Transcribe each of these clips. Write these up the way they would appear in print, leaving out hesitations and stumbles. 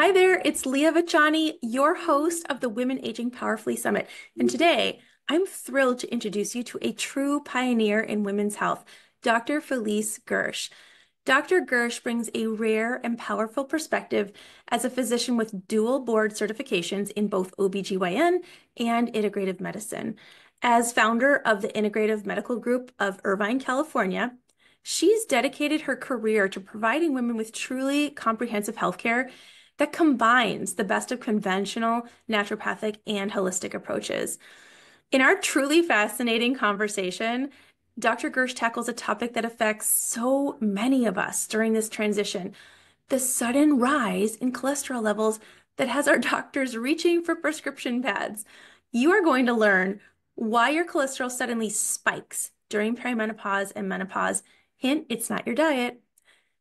Hi there, it's Leah Vachani, your host of the Women Aging Powerfully Summit. And today, I'm thrilled to introduce you to a true pioneer in women's health, Dr. Felice Gersh. Dr. Gersh brings a rare and powerful perspective as a physician with dual board certifications in both OBGYN and integrative medicine. As founder of the Integrative Medical Group of Irvine, California, she's dedicated her career to providing women with truly comprehensive healthcare that combines the best of conventional, naturopathic, and holistic approaches. In our truly fascinating conversation, Dr. Gersh tackles a topic that affects so many of us during this transition, the sudden rise in cholesterol levels that has our doctors reaching for prescription pads. You are going to learn why your cholesterol suddenly spikes during perimenopause and menopause. Hint, it's not your diet.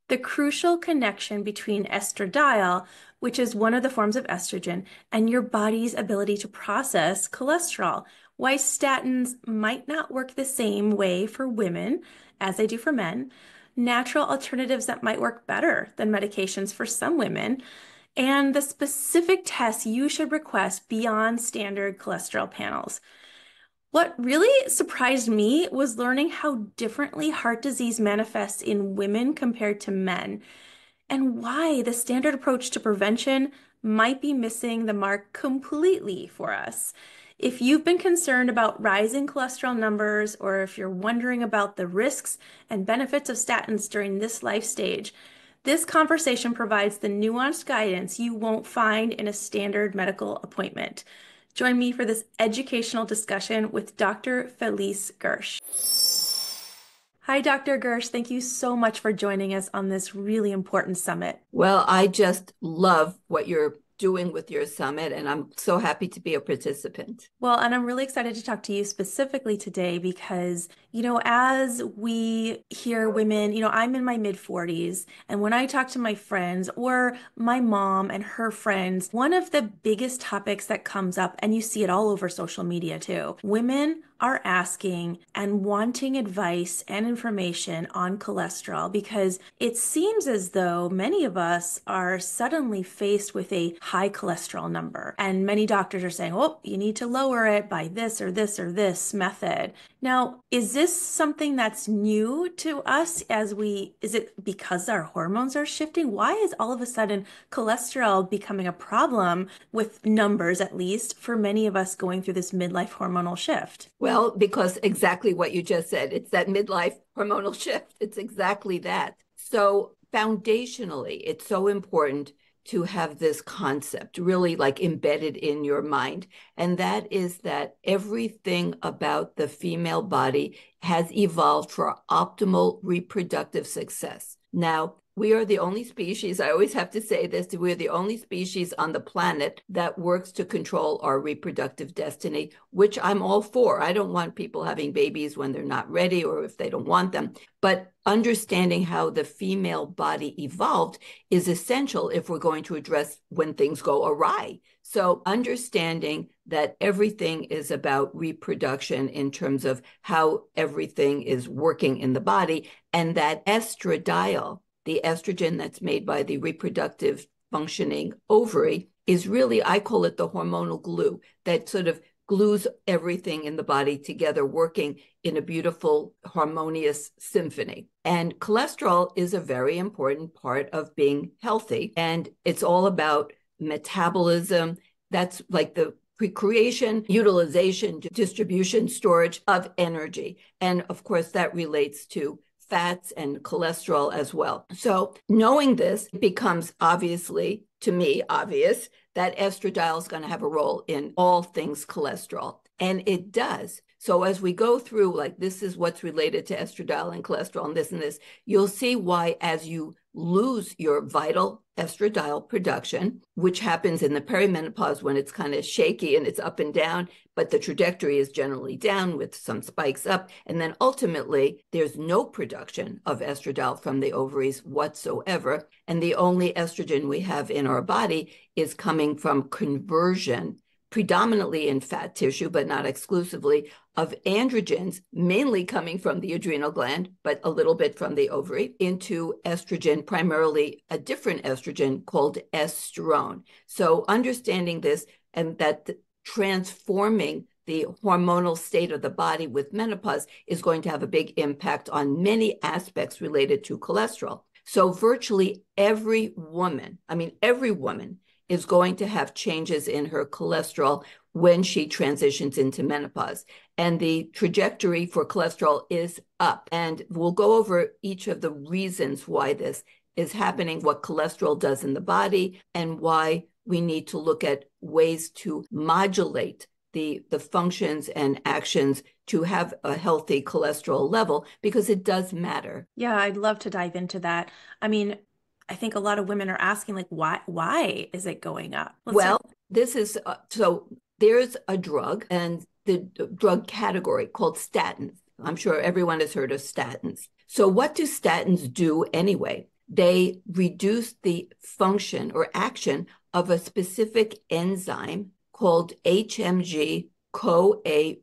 The crucial connection between estradiol, which is one of the forms of estrogen, and your body's ability to process cholesterol. Why statins might not work the same way for women as they do for men. Natural alternatives that might work better than medications for some women. And the specific tests you should request beyond standard cholesterol panels. What really surprised me was learning how differently heart disease manifests in women compared to men, and why the standard approach to prevention might be missing the mark completely for us. If you've been concerned about rising cholesterol numbers, or if you're wondering about the risks and benefits of statins during this life stage, this conversation provides the nuanced guidance you won't find in a standard medical appointment. Join me for this educational discussion with Dr. Felice Gersh. Hi, Dr. Gersh. Thank you so much for joining us on this really important summit. Well, I just love what you're doing with your summit, and I'm so happy to be a participant. Well, and I'm really excited to talk to you specifically today because, as we hear women, I'm in my mid 40s, and when I talk to my friends or my mom and her friends, one of the biggest topics that comes up, and you see it all over social media too, women are asking and wanting advice and information on cholesterol because it seems as though many of us are suddenly faced with a high cholesterol number. And many doctors are saying, oh, you need to lower it by this or this or this method. Now, is this something that's new to us is it because our hormones are shifting? Why is all of a sudden cholesterol becoming a problem with numbers, at least, for many of us going through this midlife hormonal shift? Well, because exactly what you just said, it's that midlife hormonal shift. It's exactly that. So foundationally, it's so important to have this concept really like embedded in your mind. And that is that everything about the female body has evolved for optimal reproductive success. Now, we are the only species, I always have to say this, we're the only species on the planet that works to control our reproductive destiny, which I'm all for. I don't want people having babies when they're not ready or if they don't want them. But understanding how the female body evolved is essential if we're going to address when things go awry. So understanding that everything is about reproduction in terms of how everything is working in the body, and that estradiol, the estrogen that's made by the reproductive functioning ovary, is really, I call it the hormonal glue that sort of glues everything in the body together, working in a beautiful, harmonious symphony. And cholesterol is a very important part of being healthy. And it's all about metabolism. That's like the creation, utilization, distribution, storage of energy. And of course, that relates to fats and cholesterol as well. So knowing this, it becomes obviously, to me, obvious that estradiol is going to have a role in all things cholesterol. And it does. So as we go through, like, this is what's related to estradiol and cholesterol and this, you'll see why as you lose your vital estradiol production, which happens in the perimenopause when it's kind of shaky and it's up and down, but the trajectory is generally down with some spikes up. And then ultimately, there's no production of estradiol from the ovaries whatsoever. And the only estrogen we have in our body is coming from conversion predominantly in fat tissue, but not exclusively, of androgens, mainly coming from the adrenal gland, but a little bit from the ovary, into estrogen, primarily a different estrogen called estrone. So understanding this and that transforming the hormonal state of the body with menopause is going to have a big impact on many aspects related to cholesterol. So virtually every woman is going to have changes in her cholesterol when she transitions into menopause. And the trajectory for cholesterol is up. And we'll go over each of the reasons why this is happening, what cholesterol does in the body, and why we need to look at ways to modulate the functions and actions to have a healthy cholesterol level, because it does matter. Yeah, I'd love to dive into that. I mean, I think a lot of women are asking, like, why is it going up? This is so there's a drug, and the drug category called statins. I'm sure everyone has heard of statins. So what do statins do anyway? They reduce the function or action of a specific enzyme called HMG-CoA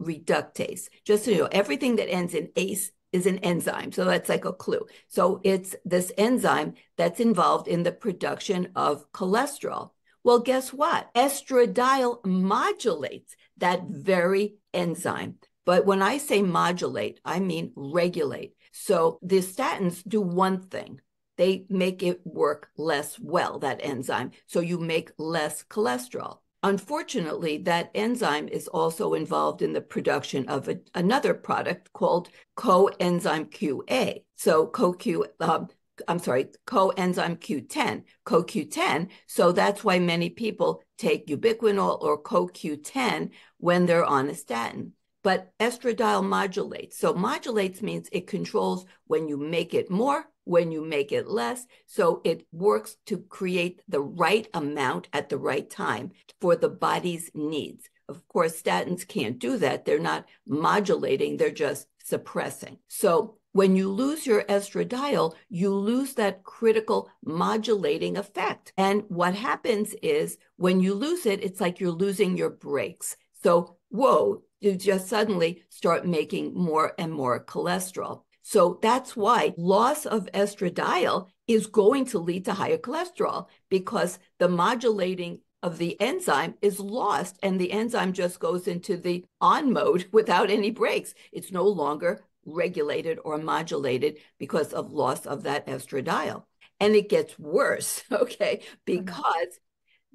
reductase. Just so you know, everything that ends in ACE is an enzyme. So that's like a clue. So it's this enzyme that's involved in the production of cholesterol. Well, guess what? Estradiol modulates that very enzyme. But when I say modulate, I mean regulate. So the statins do one thing. They make it work less well, that enzyme. So you make less cholesterol. Unfortunately, that enzyme is also involved in the production of another product called coenzyme QA. So coenzyme Q10, CoQ10. So that's why many people take ubiquinol or CoQ10 when they're on a statin. But estradiol modulates. So modulates means it controls when you make it more, when you make it less. So it works to create the right amount at the right time for the body's needs. Of course, statins can't do that. They're not modulating, they're just suppressing. So when you lose your estradiol, you lose that critical modulating effect. And what happens is when you lose it, it's like you're losing your brakes. So, whoa, you just suddenly start making more and more cholesterol. So that's why loss of estradiol is going to lead to higher cholesterol, because the modulating of the enzyme is lost and the enzyme just goes into the on mode without any brakes. It's no longer regulated or modulated because of loss of that estradiol. And it gets worse, okay, because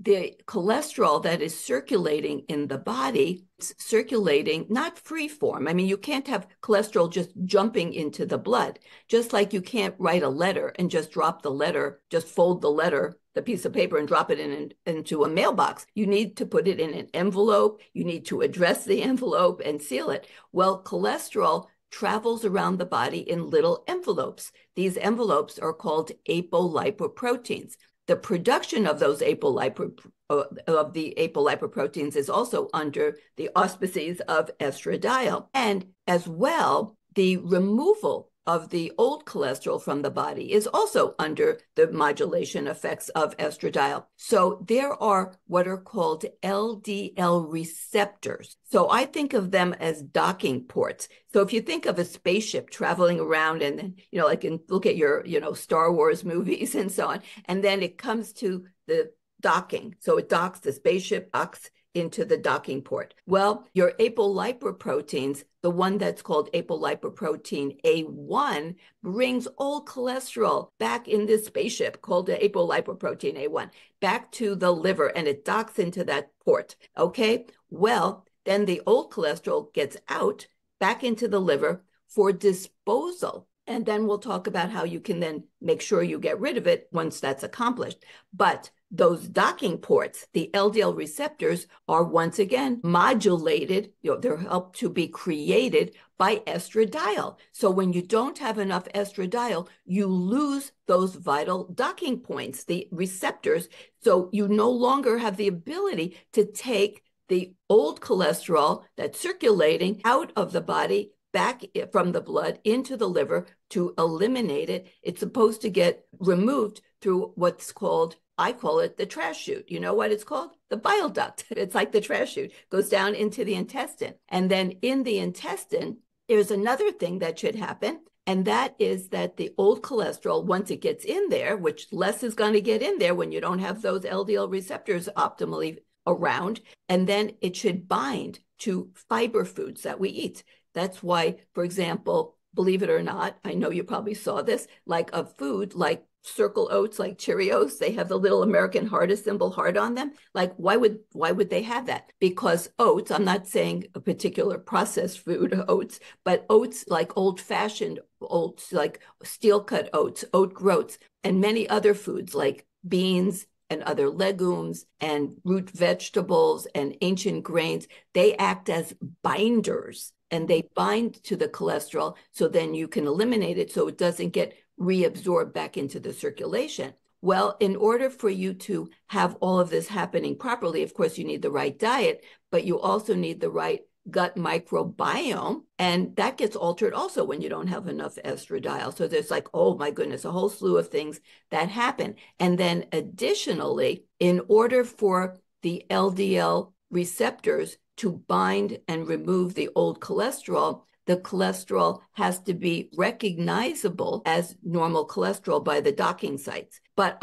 the cholesterol that is circulating in the body is circulating not free form. I mean, you can't have cholesterol just jumping into the blood, just like you can't write a letter and just drop the letter, just fold the letter, the piece of paper, and drop it into a mailbox. You need to put it in an envelope. You need to address the envelope and seal it. Well, cholesterol travels around the body in little envelopes. These envelopes are called apolipoproteins. The production of those apolipoproteins is also under the auspices of estradiol. And as well, the removal of the old cholesterol from the body is also under the modulation effects of estradiol. So there are what are called LDL receptors. So I think of them as docking ports. So if you think of a spaceship traveling around and then, like look at your, Star Wars movies and so on, and then it comes to the docking. So it docks, the spaceship docks into the docking port. Well, your apolipoproteins, the one that's called apolipoprotein A1, brings old cholesterol back in this spaceship called the apolipoprotein A1 back to the liver, and it docks into that port. Okay, well, then the old cholesterol gets out back into the liver for disposal. And then we'll talk about how you can then make sure you get rid of it once that's accomplished. But those docking ports, the LDL receptors, are once again modulated. They're helped to be created by estradiol. So when you don't have enough estradiol, you lose those vital docking points, the receptors. So you no longer have the ability to take the old cholesterol that's circulating out of the body back from the blood into the liver to eliminate it. It's supposed to get removed through what's called I call it the trash chute. You know what it's called? The bile duct. It's like the trash chute, goes down into the intestine. And then in the intestine, there's another thing that should happen. And that is that the old cholesterol, once it gets in there, which less is going to get in there when you don't have those LDL receptors optimally around, and then it should bind to fiber foods that we eat. That's why, for example, believe it or not, I know you probably saw this, like a food like circle oats, like Cheerios, they have the little American heart, a symbol heart on them. Like, why would they have that? Because oats, I'm not saying a particular processed food, oats, but oats like old-fashioned oats, like steel cut oats, oat groats, and many other foods like beans and other legumes and root vegetables and ancient grains, they act as binders and they bind to the cholesterol. So then you can eliminate it so it doesn't get reabsorbed back into the circulation. Well, in order for you to have all of this happening properly, of course, you need the right diet, but you also need the right gut microbiome. And that gets altered also when you don't have enough estradiol. So there's like, oh my goodness, a whole slew of things that happen. And then additionally, in order for the LDL receptors to bind and remove the old cholesterol, the cholesterol has to be recognizable as normal cholesterol by the docking sites. But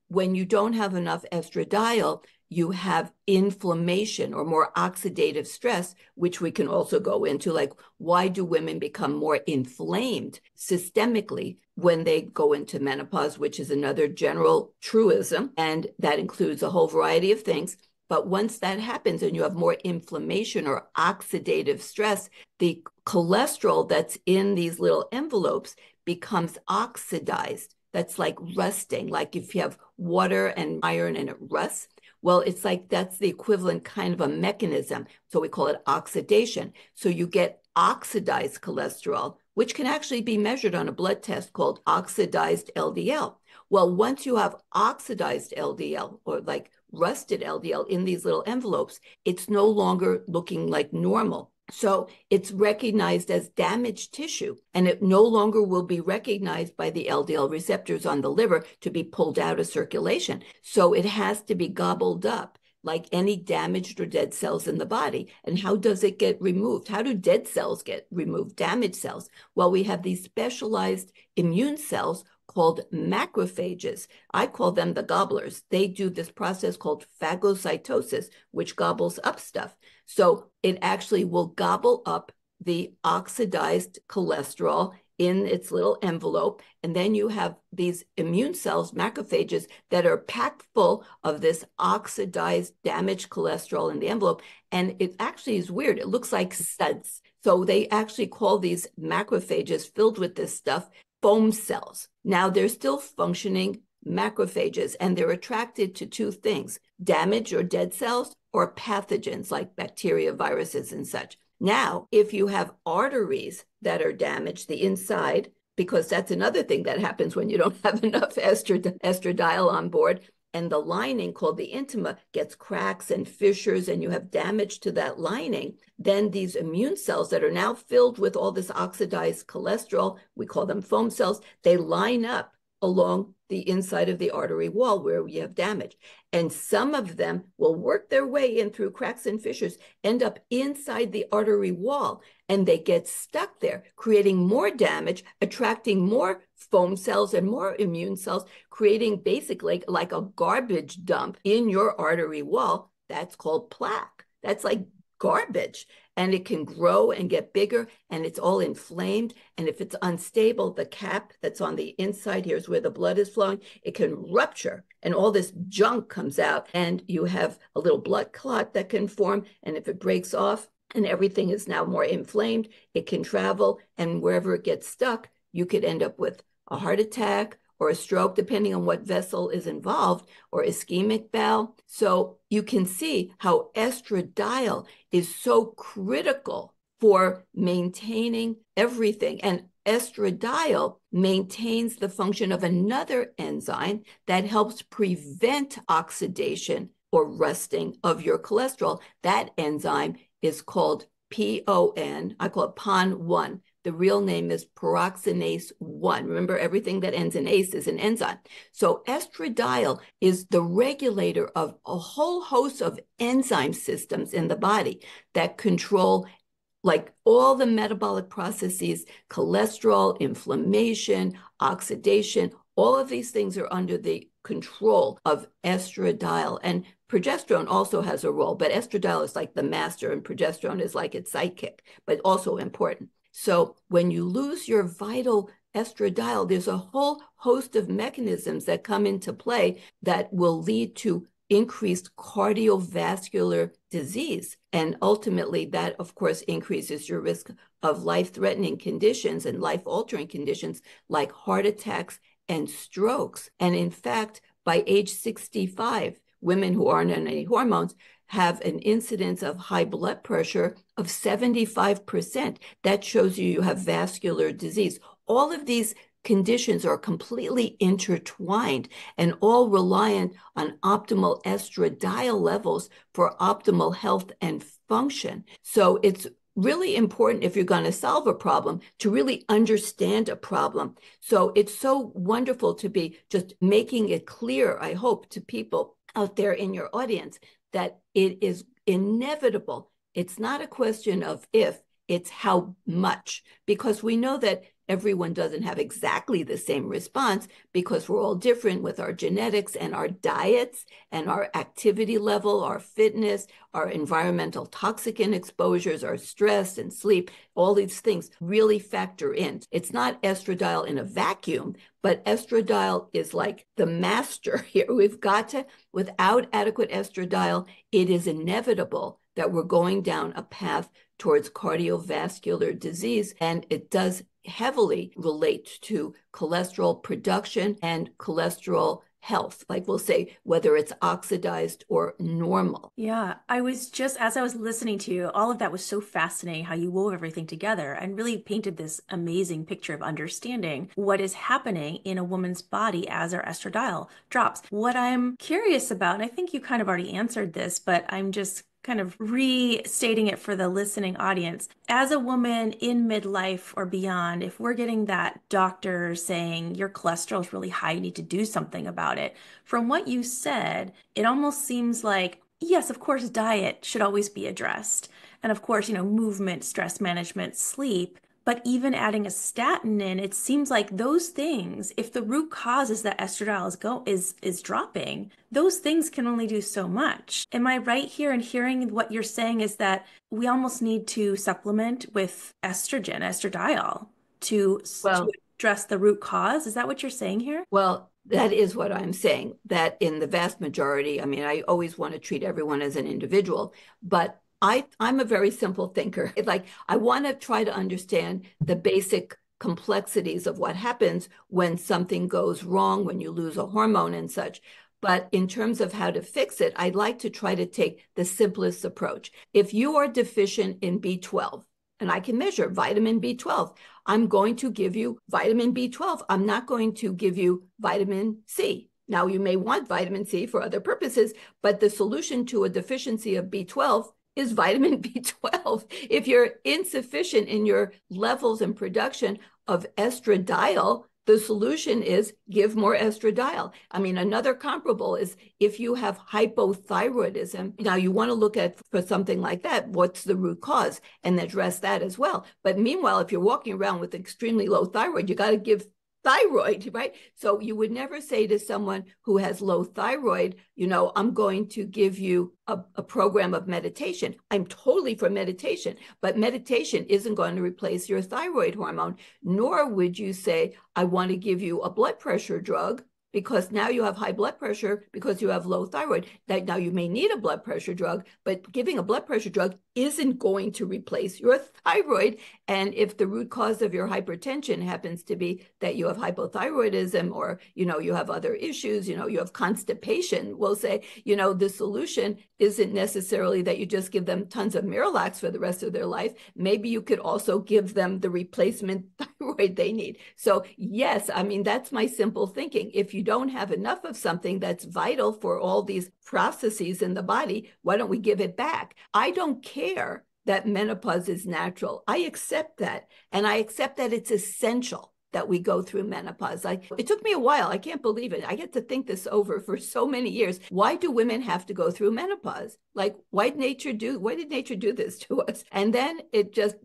when you don't have enough estradiol, you have inflammation or more oxidative stress, which we can also go into, like why do women become more inflamed systemically when they go into menopause, which is another general truism, and that includes a whole variety of things. But once that happens and you have more inflammation or oxidative stress, the cholesterol that's in these little envelopes becomes oxidized. That's like rusting, like if you have water and iron and it rusts. Well, it's like that's the equivalent kind of a mechanism. So we call it oxidation. So you get oxidized cholesterol, which can actually be measured on a blood test called oxidized LDL. Well, once you have oxidized LDL or like rusted LDL in these little envelopes, it's no longer looking like normal. So it's recognized as damaged tissue, and it no longer will be recognized by the LDL receptors on the liver to be pulled out of circulation. So it has to be gobbled up like any damaged or dead cells in the body. And how does it get removed? How do dead cells get removed, damaged cells? Well, we have these specialized immune cells called macrophages. I call them the gobblers. They do this process called phagocytosis, which gobbles up stuff. So it actually will gobble up the oxidized cholesterol in its little envelope. And then you have these immune cells, macrophages, that are packed full of this oxidized, damaged cholesterol in the envelope. And it actually is weird. It looks like suds. So they actually call these macrophages filled with this stuff foam cells. Now they're still functioning macrophages, and they're attracted to two things: damaged or dead cells or pathogens like bacteria, viruses, and such. Now, if you have arteries that are damaged, the inside, because that's another thing that happens when you don't have enough estradiol on board, and the lining called the intima gets cracks and fissures, and you have damage to that lining, then these immune cells that are now filled with all this oxidized cholesterol, we call them foam cells, they line up along the inside of the artery wall where we have damage. And some of them will work their way in through cracks and fissures, end up inside the artery wall, and they get stuck there, creating more damage, attracting more foam cells and more immune cells, creating basically like a garbage dump in your artery wall. That's called plaque. That's like garbage. And it can grow and get bigger, and it's all inflamed. And if it's unstable, the cap that's on the inside, here's where the blood is flowing, it can rupture, and all this junk comes out, and you have a little blood clot that can form. And if it breaks off and everything is now more inflamed, it can travel, and wherever it gets stuck, you could end up with a heart attack or a stroke, depending on what vessel is involved, or ischemic bowel. So you can see how estradiol is so critical for maintaining everything. And estradiol maintains the function of another enzyme that helps prevent oxidation or rusting of your cholesterol. That enzyme is called PON. I call it PON1, The real name is peroxinase 1. Remember, everything that ends in ase is an enzyme. So estradiol is the regulator of a whole host of enzyme systems in the body that control like all the metabolic processes, cholesterol, inflammation, oxidation, all of these things are under the control of estradiol. And progesterone also has a role, but estradiol is like the master and progesterone is like its sidekick, but also important. So when you lose your vital estradiol, there's a whole host of mechanisms that come into play that will lead to increased cardiovascular disease. And ultimately, that, of course, increases your risk of life-threatening conditions and life-altering conditions like heart attacks and strokes. And in fact, by age 65, women who aren't on any hormones have an incidence of high blood pressure of 75%. That shows you have vascular disease. All of these conditions are completely intertwined and all reliant on optimal estradiol levels for optimal health and function. So it's really important if you're going to solve a problem to really understand a problem. So it's so wonderful to be just making it clear, I hope, to people out there in your audience that it is inevitable. It's not a question of if, it's how much, because we know that everyone doesn't have exactly the same response because we're all different with our genetics and our diets and our activity level, our fitness, our environmental toxicant exposures, our stress and sleep. All these things really factor in. It's not estradiol in a vacuum, but estradiol is like the master here. We've got to, without adequate estradiol, it is inevitable that we're going down a path towards cardiovascular disease, and it does heavily relate to cholesterol production and cholesterol health, like we'll say, whether it's oxidized or normal. Yeah, I was just, as I was listening to you, all of that was so fascinating how you wove everything together and really painted this amazing picture of understanding what is happening in a woman's body as her estradiol drops. What I'm curious about, and I think you kind of already answered this, but I'm just kind of restating it for the listening audience. As a woman in midlife or beyond, if we're getting that doctor saying your cholesterol is really high, you need to do something about it. From what you said, it almost seems like, yes, of course, diet should always be addressed. And of course, movement, stress management, sleep. But even adding a statin in, it seems like those things, if the root cause is that estradiol is dropping, those things can only do so much. Am I right here in hearing what you're saying is that we almost need to supplement with estrogen, estradiol, to Well, address the root cause? Is that what you're saying here? Well, that is what I'm saying, that in the vast majority, I mean, I always want to treat everyone as an individual, but I'm a very simple thinker. Like, I want to try to understand the basic complexities of what happens when something goes wrong, when you lose a hormone and such. But in terms of how to fix it, I'd like to try to take the simplest approach. If you are deficient in B12, and I can measure vitamin B12, I'm going to give you vitamin B12. I'm not going to give you vitamin C. Now, you may want vitamin C for other purposes, but the solution to a deficiency of B12 is vitamin B12. If you're insufficient in your levels and production of estradiol, the solution is give more estradiol. I mean, another comparable is if you have hypothyroidism, now you want to look at for something like that, what's the root cause and address that as well. But meanwhile, if you're walking around with extremely low thyroid, you got to give thyroid, right? So you would never say to someone who has low thyroid, I'm going to give you a program of meditation. I'm totally for meditation, but meditation isn't going to replace your thyroid hormone, nor would you say, I want to give you a blood pressure drug because now you have high blood pressure because you have low thyroid. That now you may need a blood pressure drug, but giving a blood pressure drug isn't going to replace your thyroid. And if the root cause of your hypertension happens to be that you have hypothyroidism or, you have other issues, you have constipation, we'll say, the solution isn't necessarily that you just give them tons of Miralax for the rest of their life. Maybe you could also give them the replacement thyroid they need. So yes, I mean, that's my simple thinking. If you don't have enough of something that's vital for all these processes in the body, why don't we give it back? I don't care that menopause is natural. I accept that. And I accept that it's essential that we go through menopause. It took me a while. I can't believe it. I get to think this over for so many years. Why do women have to go through menopause? Like, why did nature do this to us? And then it just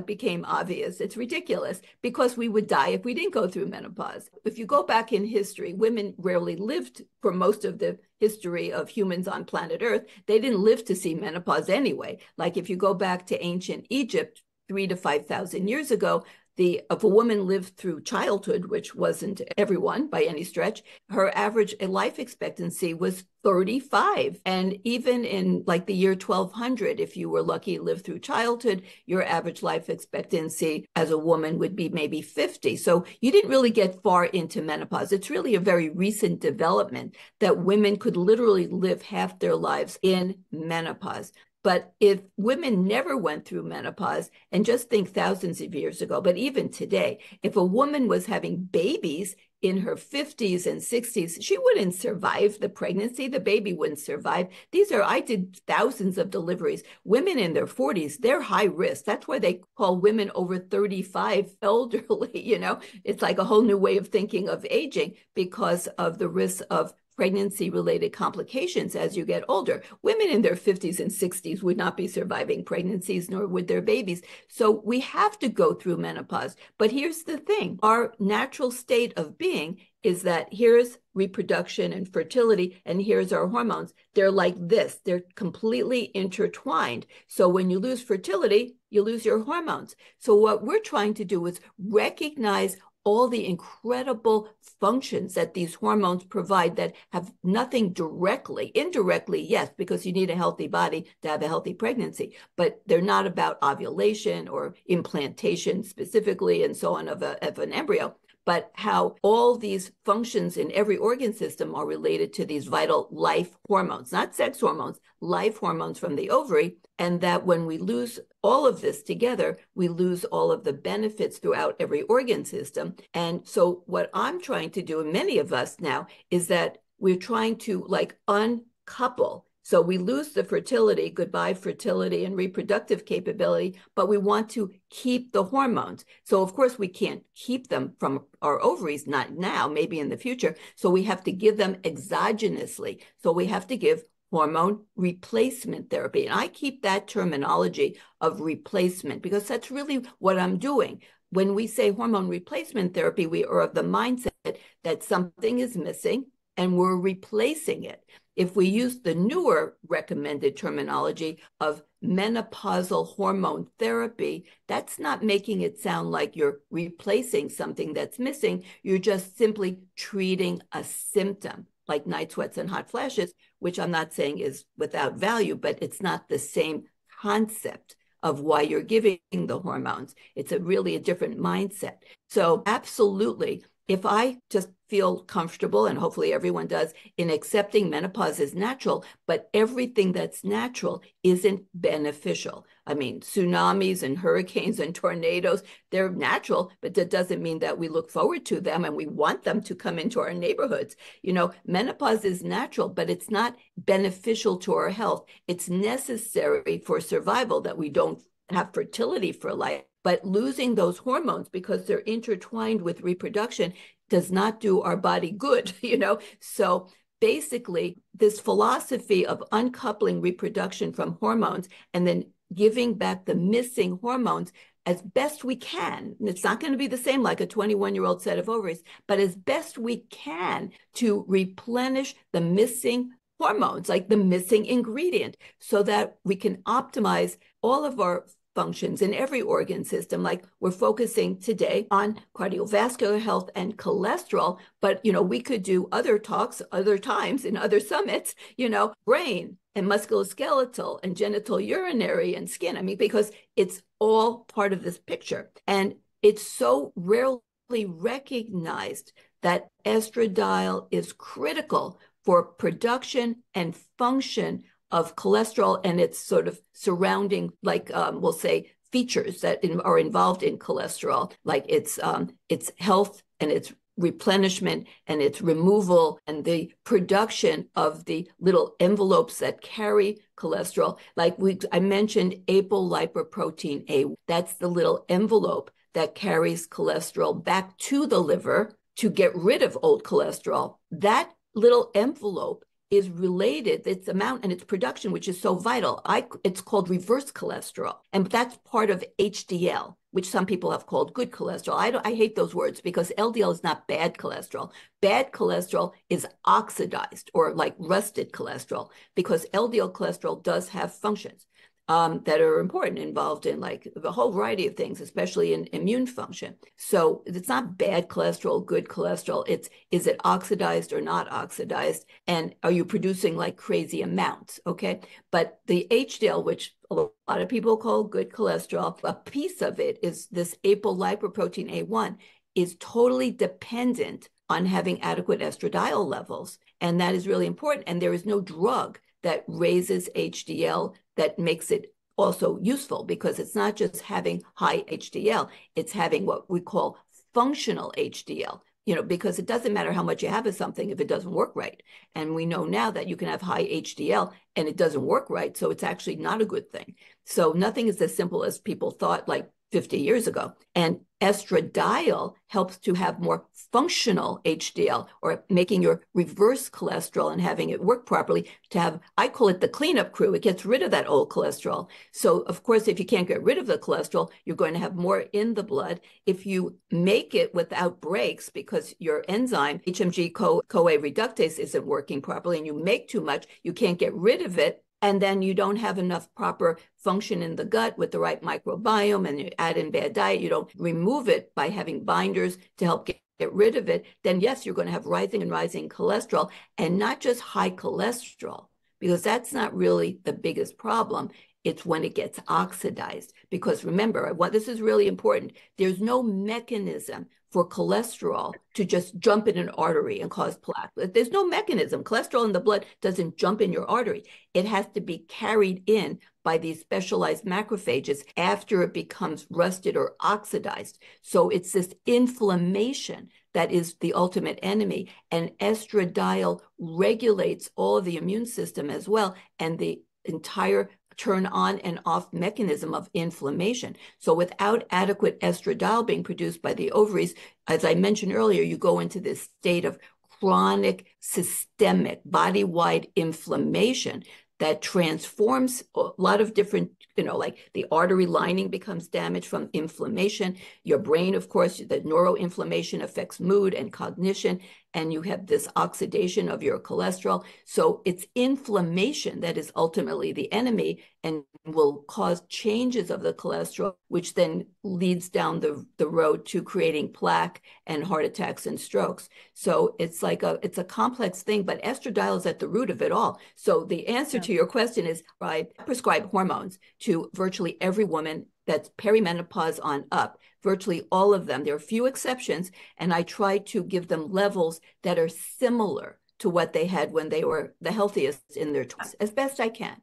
became obvious. It's ridiculous because we would die if we didn't go through menopause. If you go back in history, women rarely lived for most of the history of humans on planet Earth. They didn't live to see menopause anyway. Like if you go back to ancient Egypt, 3,000 to 5,000 years ago, if a woman lived through childhood, which wasn't everyone by any stretch, her average life expectancy was 35. And even in like the year 1200, if you were lucky to live through childhood, your average life expectancy as a woman would be maybe 50. So you didn't really get far into menopause. It's really a very recent development that women could literally live half their lives in menopause. But if women never went through menopause, and just think thousands of years ago, but even today, if a woman was having babies in her 50s and 60s, she wouldn't survive the pregnancy. The baby wouldn't survive. I did thousands of deliveries. Women in their 40s, they're high risk. That's why they call women over 35 elderly. It's like a whole new way of thinking of aging because of the risk of pregnancy-related complications as you get older. Women in their 50s and 60s would not be surviving pregnancies, nor would their babies. So we have to go through menopause. But here's the thing. Our natural state of being is that here's reproduction and fertility, and here's our hormones. They're like this. They're completely intertwined. So when you lose fertility, you lose your hormones. So what we're trying to do is recognize all the incredible functions that these hormones provide that have nothing indirectly, yes, because you need a healthy body to have a healthy pregnancy, but they're not about ovulation or implantation specifically and so on of an embryo, but how all these functions in every organ system are related to these vital life hormones, not sex hormones, life hormones from the ovary, and that when we lose all of this together, we lose all of the benefits throughout every organ system. And so what I'm trying to do, and many of us now, is that we're trying to uncouple. So we lose the fertility, goodbye fertility and reproductive capability, but we want to keep the hormones. So of course we can't keep them from our ovaries, not now, maybe in the future. So we have to give them exogenously. So we have to give hormone replacement therapy. And I keep that terminology of replacement because that's really what I'm doing. When we say hormone replacement therapy, we are of the mindset that something is missing and we're replacing it. If we use the newer recommended terminology of menopausal hormone therapy, that's not making it sound like you're replacing something that's missing. You're just simply treating a symptom, like night sweats and hot flashes, which I'm not saying is without value, but it's not the same concept of why you're giving the hormones. It's really a different mindset. So absolutely, if I just feel comfortable, and hopefully everyone does, in accepting menopause is natural, but everything that's natural isn't beneficial. I mean, tsunamis and hurricanes and tornadoes, they're natural, but that doesn't mean that we look forward to them and we want them to come into our neighborhoods. Menopause is natural, but it's not beneficial to our health. It's necessary for survival that we don't have fertility for life. But losing those hormones because they're intertwined with reproduction does not do our body good, So basically, this philosophy of uncoupling reproduction from hormones and then giving back the missing hormones as best we can. And it's not going to be the same like a 21-year-old set of ovaries, but as best we can to replenish the missing hormones, like the missing ingredient, so that we can optimize all of our functions in every organ system. Like we're focusing today on cardiovascular health and cholesterol, but we could do other talks other times in other summits, brain and musculoskeletal and genital urinary and skin. I mean, because it's all part of this picture. And it's so rarely recognized that estradiol is critical for production and function of cholesterol and its sort of surrounding, we'll say, features that are involved in cholesterol, like its health and its replenishment and its removal and the production of the little envelopes that carry cholesterol. Like I mentioned apolipoprotein A. That's the little envelope that carries cholesterol back to the liver to get rid of old cholesterol. That little envelope is related, its amount and its production, which is so vital. It's called reverse cholesterol. And that's part of HDL, which some people have called good cholesterol. I hate those words because LDL is not bad cholesterol. Bad cholesterol is oxidized or like rusted cholesterol because LDL cholesterol does have functions that are important, involved in like a whole variety of things, especially in immune function. So it's not bad cholesterol, good cholesterol. Is it oxidized or not oxidized? And are you producing like crazy amounts? Okay. But the HDL, which a lot of people call good cholesterol, a piece of it is this apolipoprotein A1 is totally dependent on having adequate estradiol levels. And that is really important. And there is no drug that raises HDL that makes it also useful, because it's not just having high HDL, it's having what we call functional HDL, because it doesn't matter how much you have of something if it doesn't work right. And we know now that you can have high HDL and it doesn't work right. So it's actually not a good thing. So nothing is as simple as people thought like 50 years ago. And estradiol helps to have more functional HDL, or making your reverse cholesterol and having it work properly to have, I call it the cleanup crew. It gets rid of that old cholesterol. So of course, if you can't get rid of the cholesterol, you're going to have more in the blood. If you make it without breaks because your enzyme, HMG-CoA reductase, isn't working properly and you make too much, you can't get rid of it. And then you don't have enough proper function in the gut with the right microbiome, and you add in bad diet, you don't remove it by having binders to help get rid of it, then yes, you're going to have rising and rising cholesterol, and not just high cholesterol, because that's not really the biggest problem. It's when it gets oxidized. Because remember, this is really important. There's no mechanism for cholesterol to just jump in an artery and cause plaque. There's no mechanism. Cholesterol in the blood doesn't jump in your artery. It has to be carried in by these specialized macrophages after it becomes rusted or oxidized. So it's this inflammation that is the ultimate enemy. And estradiol regulates all of the immune system as well, and the entire turn on and off mechanism of inflammation. So without adequate estradiol being produced by the ovaries, as I mentioned earlier, you go into this state of chronic, systemic, body-wide inflammation that transforms a lot of different, like the artery lining becomes damaged from inflammation. Your brain, of course, the neuroinflammation affects mood and cognition, and you have this oxidation of your cholesterol. So it's inflammation that is ultimately the enemy and will cause changes of the cholesterol, which then leads down the road to creating plaque and heart attacks and strokes. So it's a complex thing, but estradiol is at the root of it all. So the answer to your question is I prescribe hormones to virtually every woman that's perimenopause on up, virtually all of them. There are a few exceptions, and I try to give them levels that are similar to what they had when they were the healthiest in their 20s, as best I can.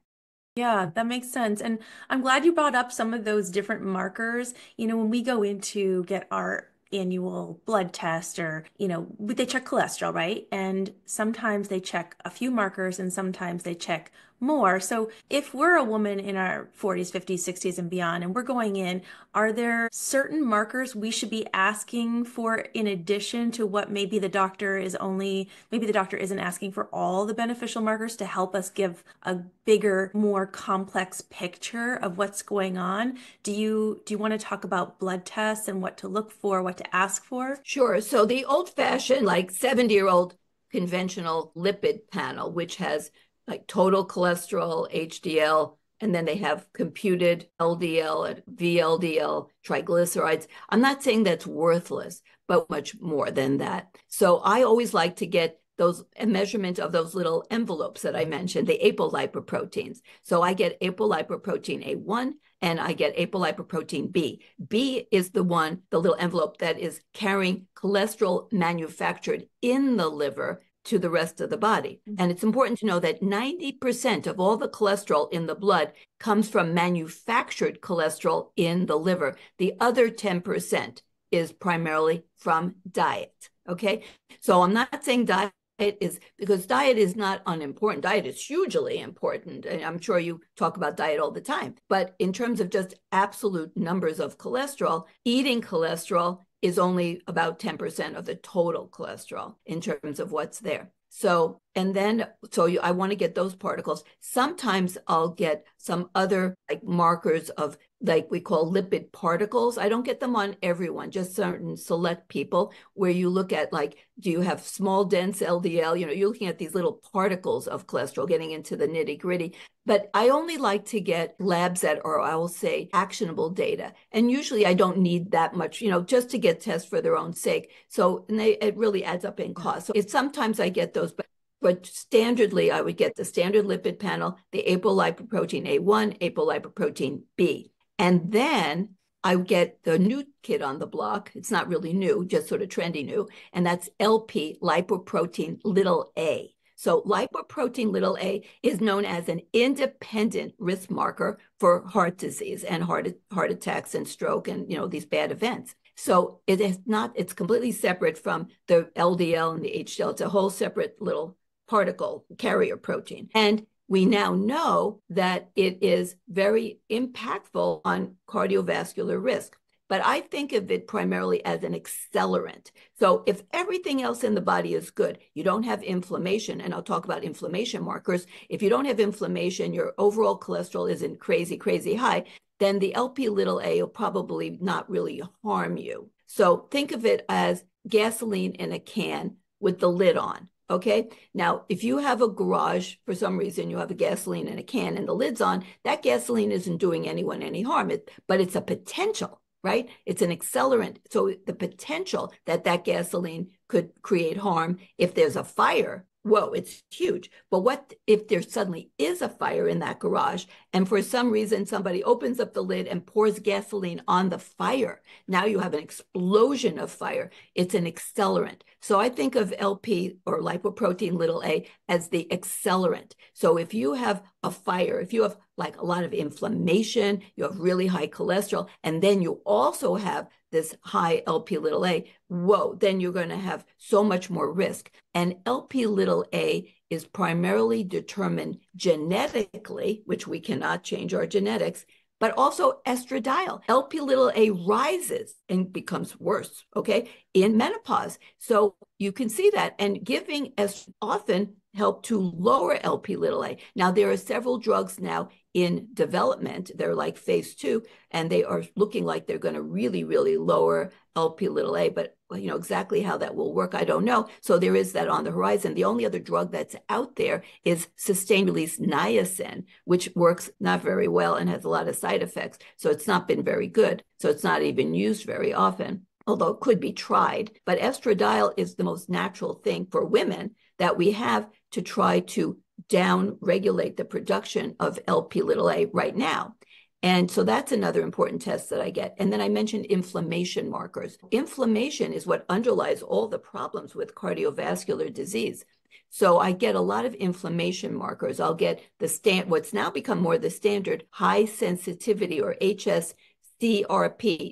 Yeah, that makes sense. And I'm glad you brought up some of those different markers. When we go in to get our annual blood test, or, they check cholesterol, right? And sometimes they check a few markers and sometimes they check more. So if we're a woman in our 40s, 50s, 60s, and beyond, and we're going in, are there certain markers we should be asking for in addition to what maybe the doctor isn't asking for all the beneficial markers to help us give a bigger, more complex picture of what's going on? Do you want to talk about blood tests and what to look for, what to ask for? Sure. So the old-fashioned, like 70-year-old conventional lipid panel, which has like total cholesterol, HDL, and then they have computed LDL, VLDL, triglycerides. I'm not saying that's worthless, but much more than that. So I always like to get a measurement of those little envelopes that I mentioned, the apolipoproteins. So I get apolipoprotein A1 and I get apolipoprotein B. B is the little envelope that is carrying cholesterol manufactured in the liver to the rest of the body. And it's important to know that 90% of all the cholesterol in the blood comes from manufactured cholesterol in the liver. The other 10% is primarily from diet. Okay. So I'm not saying diet is, because diet is not unimportant. Diet is hugely important. And I'm sure you talk about diet all the time. But in terms of just absolute numbers of cholesterol, eating cholesterol is only about 10% of the total cholesterol in terms of what's there. So, and then, I want to get those particles. Sometimes I'll get some other like markers of, like we call lipid particles. I don't get them on everyone, just certain select people, where you look at like, do you have small, dense LDL? You know, you're looking at these little particles of cholesterol, getting into the nitty gritty. But I only like to get labs that are, I will say, actionable data. And usually I don't need that much, just to get tests for their own sake. So it really adds up in cost. So sometimes I get those, but standardly, I would get the standard lipid panel, the apolipoprotein A1, apolipoprotein B. And then I get the new kid on the block. It's not really new, just sort of trendy new. And that's LP, lipoprotein little a. So lipoprotein little a is known as an independent risk marker for heart disease and heart attacks and stroke and, these bad events. So it's completely separate from the LDL and the HDL. It's a whole separate little particle carrier protein. And we now know that it is very impactful on cardiovascular risk. But I think of it primarily as an accelerant. So if everything else in the body is good, you don't have inflammation, and I'll talk about inflammation markers. If you don't have inflammation, your overall cholesterol isn't crazy, crazy high, then the LP little a will probably not really harm you. So think of it as gasoline in a can with the lid on. Okay. Now, if you have a garage, for some reason, you have a gasoline in a can and the lid's on, that gasoline isn't doing anyone any harm, but it's a potential, right? It's an accelerant. So the potential that gasoline could create harm if there's a fire, whoa, it's huge. But what if there suddenly is a fire in that garage and for some reason somebody opens up the lid and pours gasoline on the fire? Now you have an explosion of fire. It's an accelerant. So I think of LP or lipoprotein little a as the accelerant. So if you have a fire, if you have like a lot of inflammation, you have really high cholesterol, and then you also have this high LP little a, whoa, then you're going to have so much more risk. And LP little a is primarily determined genetically, which we cannot change our genetics, but also estradiol. LP little a rises and becomes worse, okay, in menopause. So you can see that. And giving often help to lower LP little a. Now, there are several drugs now in development. They're like phase 2, and they are looking like they're going to really, really lower LP little a. But exactly how that will work, I don't know. So there is that on the horizon. The only other drug that's out there is sustained release niacin, which works not very well and has a lot of side effects. So it's not been very good. So it's not even used very often, although it could be tried. But estradiol is the most natural thing for women that we have to try to down regulate the production of LP little a right now. And so that's another important test that I get. And then I mentioned inflammation markers. Inflammation is what underlies all the problems with cardiovascular disease. So I get a lot of inflammation markers. I'll get what's now become more the standard high sensitivity or HSCRP,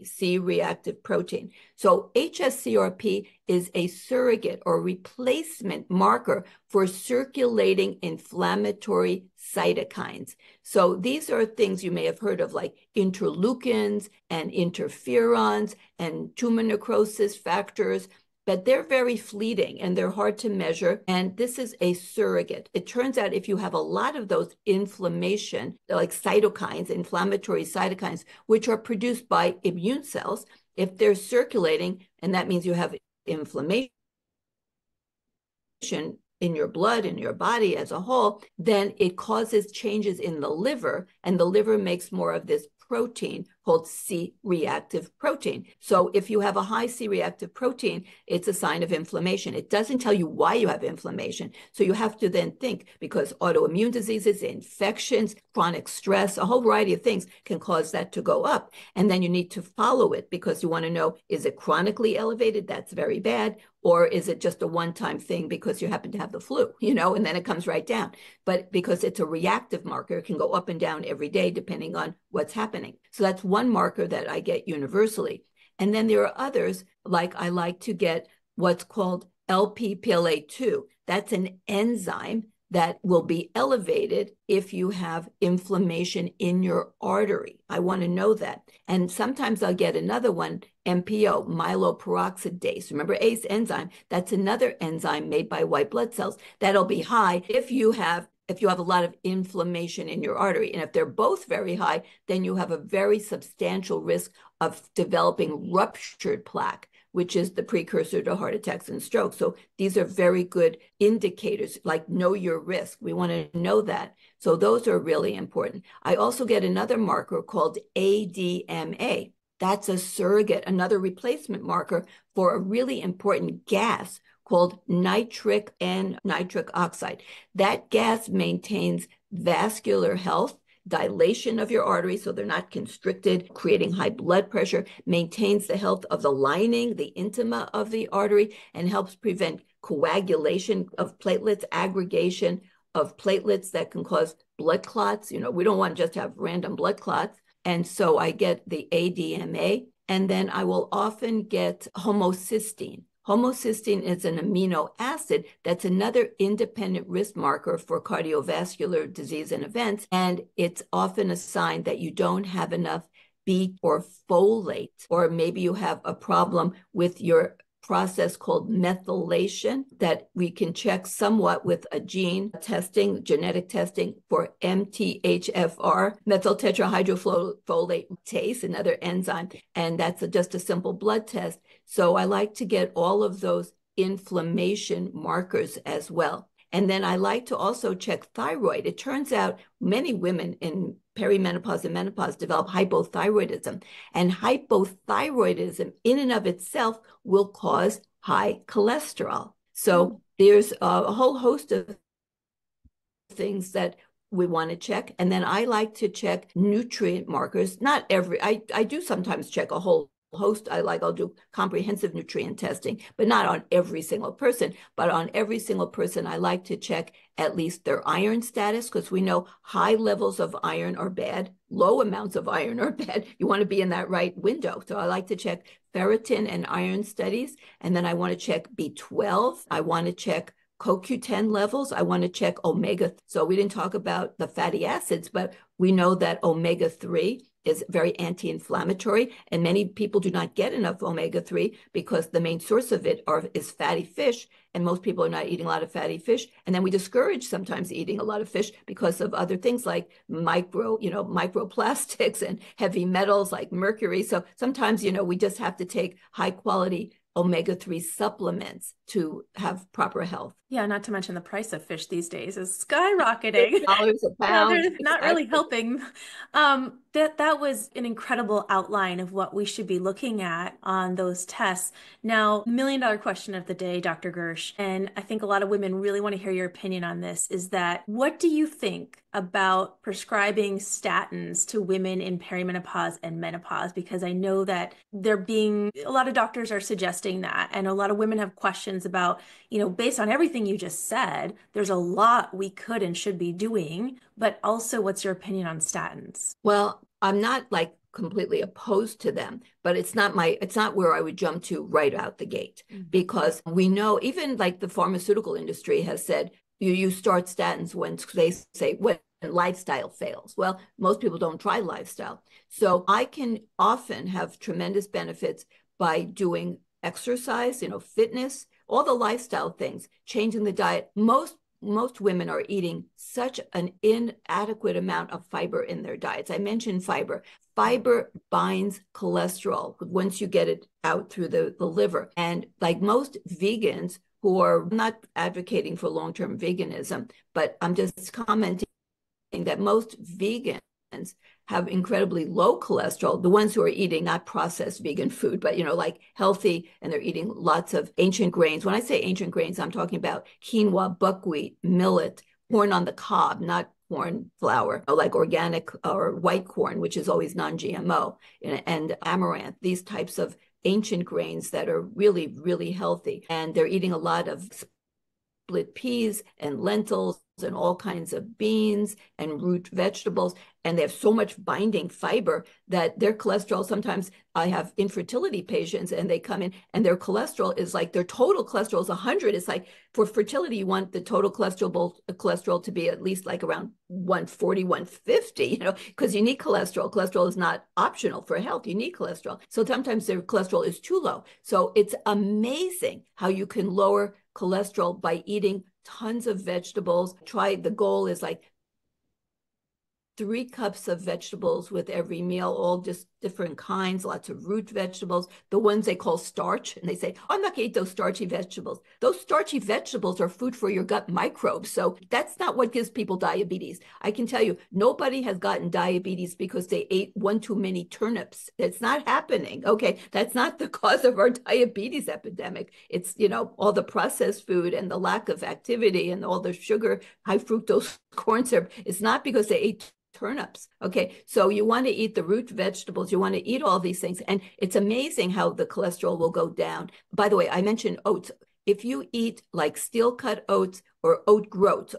C-reactive protein. So HSCRP is a surrogate or replacement marker for circulating inflammatory cytokines. So these are things you may have heard of, like interleukins and interferons and tumor necrosis factors, but they're very fleeting and they're hard to measure. And this is a surrogate. It turns out if you have a lot of those inflammation, like cytokines, inflammatory cytokines, which are produced by immune cells, if they're circulating, and that means you have inflammation in your blood, in your body as a whole, then it causes changes in the liver, and the liver makes more of this protein called C-reactive protein. So if you have a high C-reactive protein, it's a sign of inflammation. It doesn't tell you why you have inflammation. So you have to then think, because autoimmune diseases, infections, chronic stress, a whole variety of things can cause that to go up. And then you need to follow it because you want to know, is it chronically elevated? That's very bad. Or is it just a one-time thing because you happen to have the flu, and then it comes right down. But because it's a reactive marker, it can go up and down every day depending on what's happening. So that's one marker that I get universally. And then there are others, like I like to get what's called Lp(PLA2). That's an enzyme that will be elevated if you have inflammation in your artery. I want to know that. And sometimes I'll get another one, MPO, myeloperoxidase. Remember ACE enzyme? That's another enzyme made by white blood cells that'll be high if you have a lot of inflammation in your artery. And if they're both very high, then you have a very substantial risk of developing ruptured plaque, which is the precursor to heart attacks and strokes. So these are very good indicators, like know your risk. We want to know that. So those are really important. I also get another marker called ADMA. That's a surrogate, another replacement marker for a really important gas called nitric oxide. That gas maintains vascular health, dilation of your arteries so they're not constricted, creating high blood pressure, maintains the health of the lining, the intima of the artery, and helps prevent coagulation of platelets, aggregation of platelets that can cause blood clots. We don't want to just have random blood clots. And so I get the ADMA, and then I will often get homocysteine. Homocysteine is an amino acid that's another independent risk marker for cardiovascular disease and events. And it's often a sign that you don't have enough B or folate, or maybe you have a problem with your process called methylation that we can check somewhat with a gene testing, genetic testing for MTHFR, methyl tetrahydrofolate, another enzyme. And that's just a simple blood test. So I like to get all of those inflammation markers as well. And then I like to also check thyroid. It turns out many women in perimenopause and menopause develop hypothyroidism. And hypothyroidism in and of itself will cause high cholesterol. So there's a whole host of things that we want to check. And then I like to check nutrient markers. Not every, I do sometimes check a whole host. I'll do comprehensive nutrient testing, but not on every single person. But on every single person, I like to check at least their iron status, because we know high levels of iron are bad, low amounts of iron are bad. You want to be in that right window. So I like to check ferritin and iron studies. And then I want to check B12. I want to check CoQ10 levels. I want to check omega. So we didn't talk about the fatty acids, but we know that omega-3 is very anti-inflammatory, and many people do not get enough omega-3 because the main source of it is fatty fish, and most people are not eating a lot of fatty fish. And then we discourage sometimes eating a lot of fish because of other things like microplastics and heavy metals like mercury. So sometimes, we just have to take high quality omega-3 supplements to have proper health. Yeah, not to mention the price of fish these days is skyrocketing. $6 a pound. They're not really helping. That was an incredible outline of what we should be looking at on those tests. Now, $1,000,000 question of the day, Dr. Gersh, and I think a lot of women really want to hear your opinion on this, is that what do you think about prescribing statins to women in perimenopause and menopause? Because I know that a lot of doctors are suggesting that, and a lot of women have questions about, based on everything you just said, there's a lot we could and should be doing, but also what's your opinion on statins? Well, I'm not completely opposed to them, but it's not where I would jump to right out the gate, because we know even the pharmaceutical industry has said you start statins when they say when lifestyle fails. Well, most people don't try lifestyle. So I can often have tremendous benefits by doing exercise, fitness, all the lifestyle things, changing the diet. Most women are eating such an inadequate amount of fiber in their diets. I mentioned fiber. Fiber binds cholesterol once you get it out through the liver. And like most vegans, who are not advocating for long-term veganism, but I'm just commenting that most vegans have incredibly low cholesterol, the ones who are eating not processed vegan food, but healthy, and they're eating lots of ancient grains. When I say ancient grains, I'm talking about quinoa, buckwheat, millet, corn on the cob, not corn flour, like organic or white corn, which is always non-GMO, and amaranth, these types of ancient grains that are really, really healthy. And they're eating a lot of split peas and lentils and all kinds of beans and root vegetables. And they have so much binding fiber that their cholesterol, sometimes I have infertility patients and they come in and their cholesterol is like, their total cholesterol is 100. It's like for fertility, you want the total cholesterol to be at least like around 140, 150, because you need cholesterol. Cholesterol is not optional for health. You need cholesterol. So sometimes their cholesterol is too low. So it's amazing how you can lower cholesterol by eating tons of vegetables. The goal is like 3 cups of vegetables with every meal, all just different kinds, lots of root vegetables, the ones they call starch. And they say, oh, I'm not going to eat those starchy vegetables. Those starchy vegetables are food for your gut microbes. So that's not what gives people diabetes. I can tell you, nobody has gotten diabetes because they ate one too many turnips. It's not happening. Okay. That's not the cause of our diabetes epidemic. It's, all the processed food and the lack of activity and all the sugar, high fructose corn syrup. It's not because they ate turnips. Okay. So you want to eat the root vegetables. You want to eat all these things. And it's amazing how the cholesterol will go down. By the way, I mentioned oats. If you eat like steel cut oats or oat groats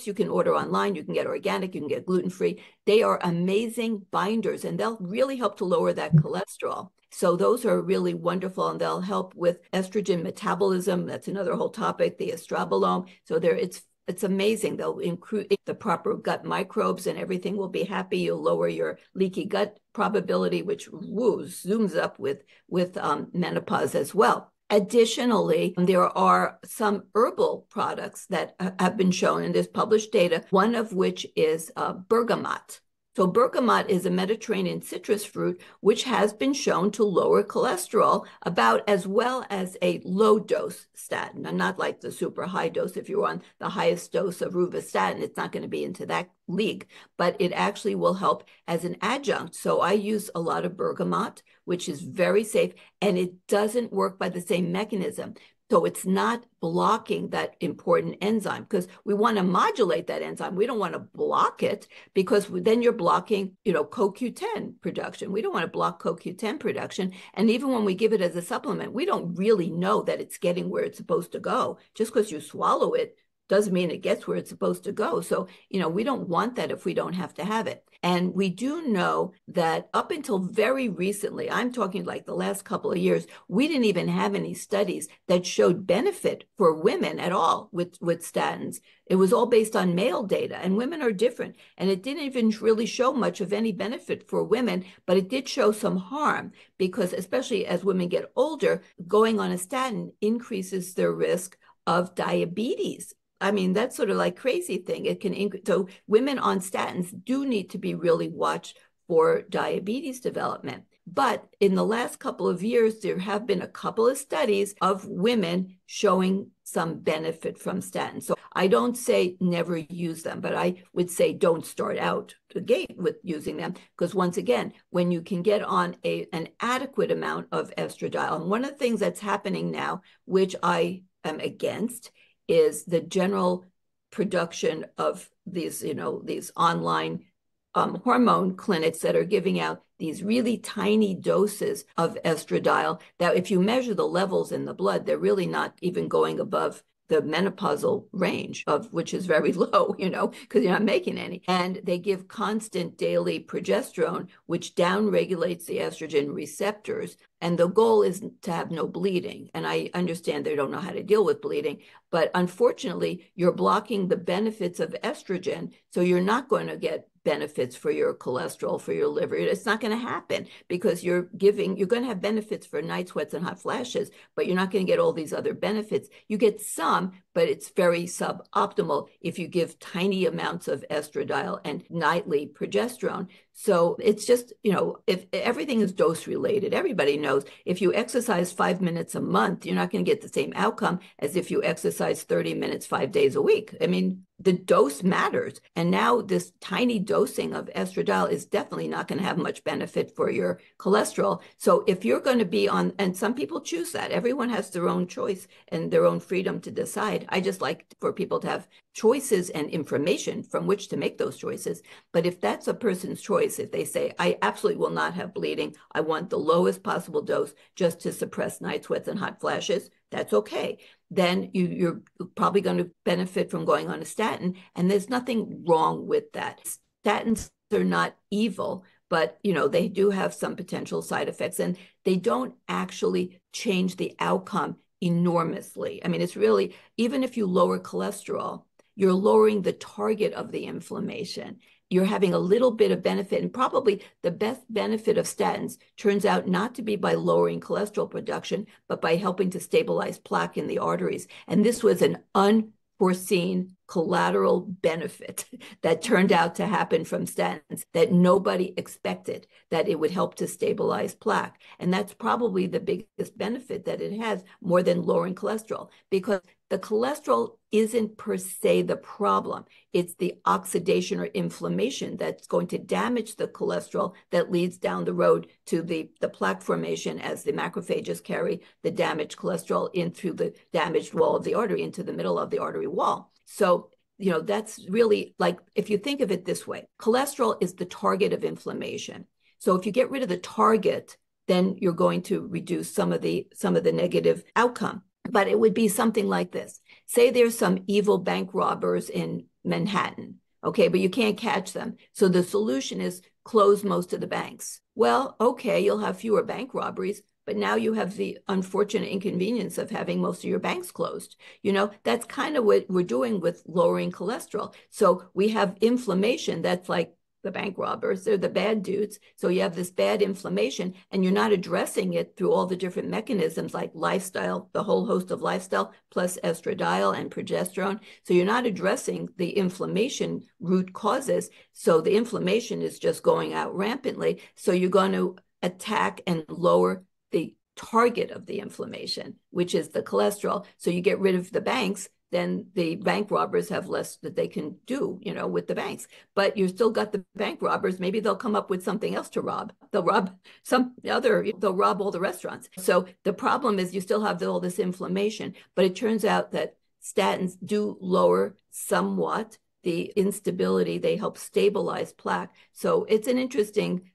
you can order online. You can get organic, you can get gluten-free. They are amazing binders and they'll really help to lower that cholesterol. So those are really wonderful and they'll help with estrogen metabolism. That's another whole topic, the estrabolome. So it's amazing. They'll include the proper gut microbes and everything will be happy. You'll lower your leaky gut probability, which zooms up with menopause as well. Additionally, there are some herbal products that have been shown, and there's published data, one of which is bergamot. So bergamot is a Mediterranean citrus fruit, which has been shown to lower cholesterol about as well as a low dose statin, and not like the super high dose. If you're on the highest dose of rovastatin, it's not going to be into that league, but it actually will help as an adjunct. So I use a lot of bergamot, which is very safe, and it doesn't work by the same mechanism. So it's not blocking that important enzyme because we want to modulate that enzyme. We don't want to block it because then you're blocking, CoQ10 production. We don't want to block CoQ10 production. And even when we give it as a supplement, we don't really know that it's getting where it's supposed to go. Just because you swallow it doesn't mean it gets where it's supposed to go. So, we don't want that if we don't have to have it. And we do know that up until very recently, I'm talking like the last couple of years, we didn't even have any studies that showed benefit for women at all with statins. It was all based on male data, and women are different. And it didn't even really show much of any benefit for women, but it did show some harm because especially as women get older, going on a statin increases their risk of diabetes. I mean, that's sort of like crazy thing. It can so women on statins do need to be really watched for diabetes development. But in the last couple of years, there have been a couple of studies of women showing some benefit from statins. So I don't say never use them, but I would say don't start out the gate with using them because once again, when you can get on an adequate amount of estradiol, and one of the things that's happening now, which I am against, is the general production of these, these online hormone clinics that are giving out these really tiny doses of estradiol that if you measure the levels in the blood, they're really not even going above the menopausal range of which is very low, because you're not making any. And they give constant daily progesterone, which downregulates the estrogen receptors. And the goal is to have no bleeding. And I understand they don't know how to deal with bleeding, but unfortunately, you're blocking the benefits of estrogen. So you're not going to get benefits for your cholesterol, for your liver. It's not going to happen because you're going to have benefits for night sweats and hot flashes, but you're not going to get all these other benefits. You get some, but it's very suboptimal if you give tiny amounts of estradiol and nightly progesterone. So it's just, if everything is dose related, everybody knows if you exercise 5 minutes a month, you're not going to get the same outcome as if you exercise 30 minutes, 5 days a week. I mean, the dose matters. And now this tiny dosing of estradiol is definitely not going to have much benefit for your cholesterol. So if you're going to be on, and some people choose that, everyone has their own choice and their own freedom to decide. I just like for people to have choices and information from which to make those choices. But if that's a person's choice, choice. If they say, I absolutely will not have bleeding, I want the lowest possible dose just to suppress night sweats and hot flashes, that's okay. Then you're probably going to benefit from going on a statin, and there's nothing wrong with that. Statins are not evil, but they do have some potential side effects, and they don't actually change the outcome enormously. I mean, it's really, even if you lower cholesterol, you're lowering the target of the inflammation. You're having a little bit of benefit, and probably the best benefit of statins turns out not to be by lowering cholesterol production, but by helping to stabilize plaque in the arteries. And this was an unforeseen collateral benefit that turned out to happen from statins that nobody expected, that it would help to stabilize plaque. And that's probably the biggest benefit that it has, more than lowering cholesterol, because the cholesterol isn't per se the problem. It's the oxidation or inflammation that's going to damage the cholesterol that leads down the road to the plaque formation as the macrophages carry the damaged cholesterol in through the damaged wall of the artery into the middle of the artery wall. So, that's really, like, if you think of it this way, cholesterol is the target of inflammation. So if you get rid of the target, then you're going to reduce some of the negative outcome. But it would be something like this. Say there's some evil bank robbers in Manhattan, okay, but you can't catch them. So the solution is close most of the banks. Well, okay, you'll have fewer bank robberies, but now you have the unfortunate inconvenience of having most of your banks closed. That's kind of what we're doing with lowering cholesterol. So we have inflammation that's like the bank robbers, they're the bad dudes. So you have this bad inflammation, and you're not addressing it through all the different mechanisms like lifestyle, the whole host of lifestyle, plus estradiol and progesterone. So you're not addressing the inflammation root causes. So the inflammation is just going out rampantly. So you're going to attack and lower the target of the inflammation, which is the cholesterol. So you get rid of the banks, then the bank robbers have less that they can do, with the banks. But you still got the bank robbers. Maybe they'll come up with something else to rob. They'll rob they'll rob all the restaurants. So the problem is you still have all this inflammation, but it turns out that statins do lower somewhat the instability. They help stabilize plaque. So it's an interesting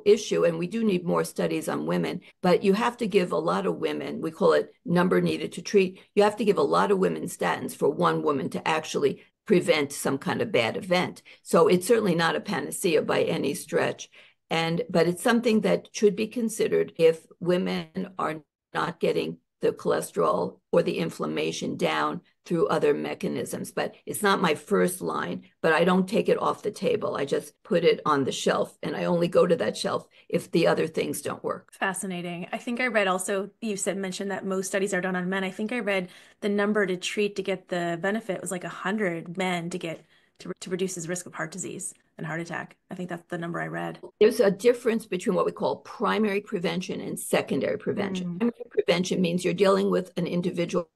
issue, and we do need more studies on women, but you have to give a lot of women, we call it number needed to treat, you have to give a lot of women statins for one woman to actually prevent some kind of bad event. So it's certainly not a panacea by any stretch, but it's something that should be considered if women are not getting the cholesterol or the inflammation down through other mechanisms. But it's not my first line, but I don't take it off the table. I just put it on the shelf, and I only go to that shelf if the other things don't work. Fascinating. I think I read also, you mentioned that most studies are done on men. I think I read the number to treat to get the benefit was like 100 men to reduce his risk of heart disease and heart attack. I think that's the number I read. There's a difference between what we call primary prevention and secondary prevention. Primary prevention means you're dealing with an individual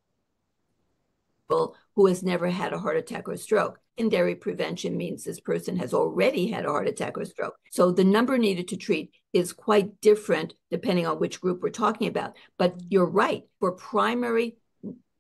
who has never had a heart attack or stroke. Secondary prevention means this person has already had a heart attack or stroke. So the number needed to treat is quite different depending on which group we're talking about. But you're right, for primary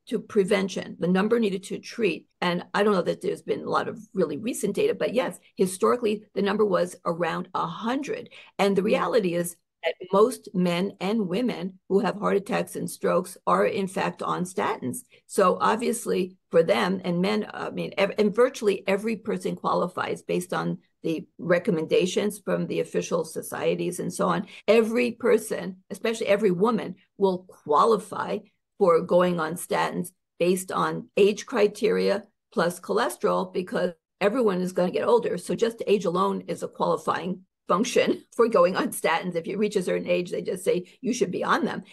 to prevention, the number needed to treat, and I don't know that there's been a lot of really recent data, but yes, historically, the number was around 100. And the reality is that most men and women who have heart attacks and strokes are in fact on statins. So obviously for them, and men, and virtually every person qualifies based on the recommendations from the official societies and so on. Every person, especially every woman, will qualify for going on statins based on age criteria plus cholesterol, because everyone is going to get older. So just age alone is a qualifying function for going on statins. If you reach a certain age, they just say you should be on them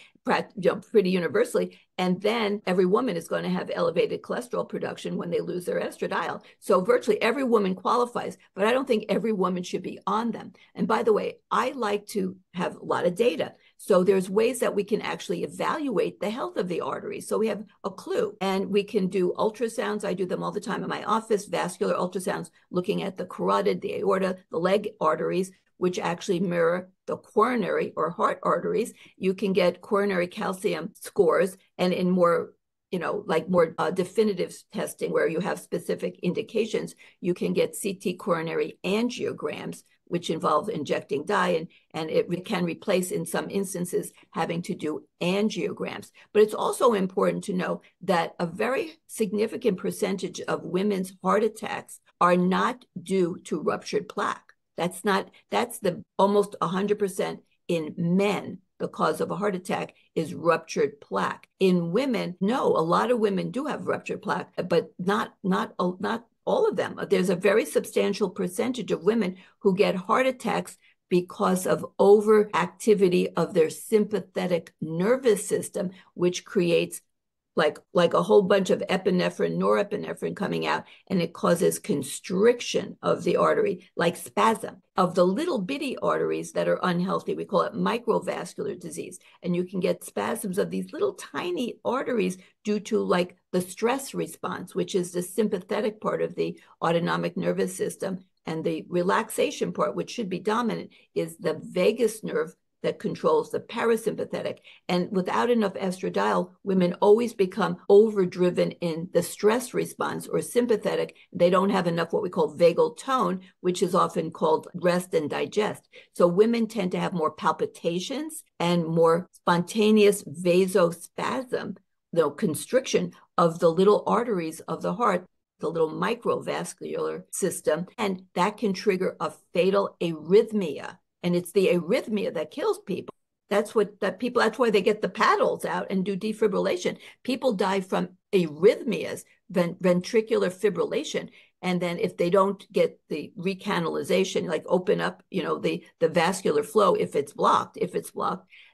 pretty universally. And then every woman is going to have elevated cholesterol production when they lose their estradiol. So virtually every woman qualifies, but I don't think every woman should be on them. And by the way, I like to have a lot of data. So there's ways that we can actually evaluate the health of the arteries. So we have a clue, and we can do ultrasounds. I do them all the time in my office, vascular ultrasounds, looking at the carotid, the aorta, the leg arteries, which actually mirror the coronary or heart arteries. You can get coronary calcium scores, and in more more definitive testing where you have specific indications, you can get CT coronary angiograms, which involve injecting dye, and it can replace, in some instances, having to do angiograms. But it's also important to know that a very significant percentage of women's heart attacks are not due to ruptured plaque. That's the almost 100% in men. The cause of a heart attack is ruptured plaque. In women, no, a lot of women do have ruptured plaque, but not all of them. There's a very substantial percentage of women who get heart attacks because of overactivity of their sympathetic nervous system, which creates like a whole bunch of epinephrine, norepinephrine coming out, and it causes constriction of the artery, like spasm of the little bitty arteries that are unhealthy. We call it microvascular disease. And you can get spasms of these little tiny arteries due to like the stress response, which is the sympathetic part of the autonomic nervous system. And the relaxation part, which should be dominant, is the vagus nerve that controls the parasympathetic. And without enough estradiol, women always become overdriven in the stress response or sympathetic. They don't have enough what we call vagal tone, which is often called rest and digest. So women tend to have more palpitations and more spontaneous vasospasm, constriction of the little arteries of the heart, the little microvascular system, and that can trigger a fatal arrhythmia. And it's the arrhythmia that kills people. That's why they get the paddles out and do defibrillation. People die from arrhythmias, ventricular fibrillation. And then if they don't get the recanalization, like open up, the vascular flow, if it's blocked,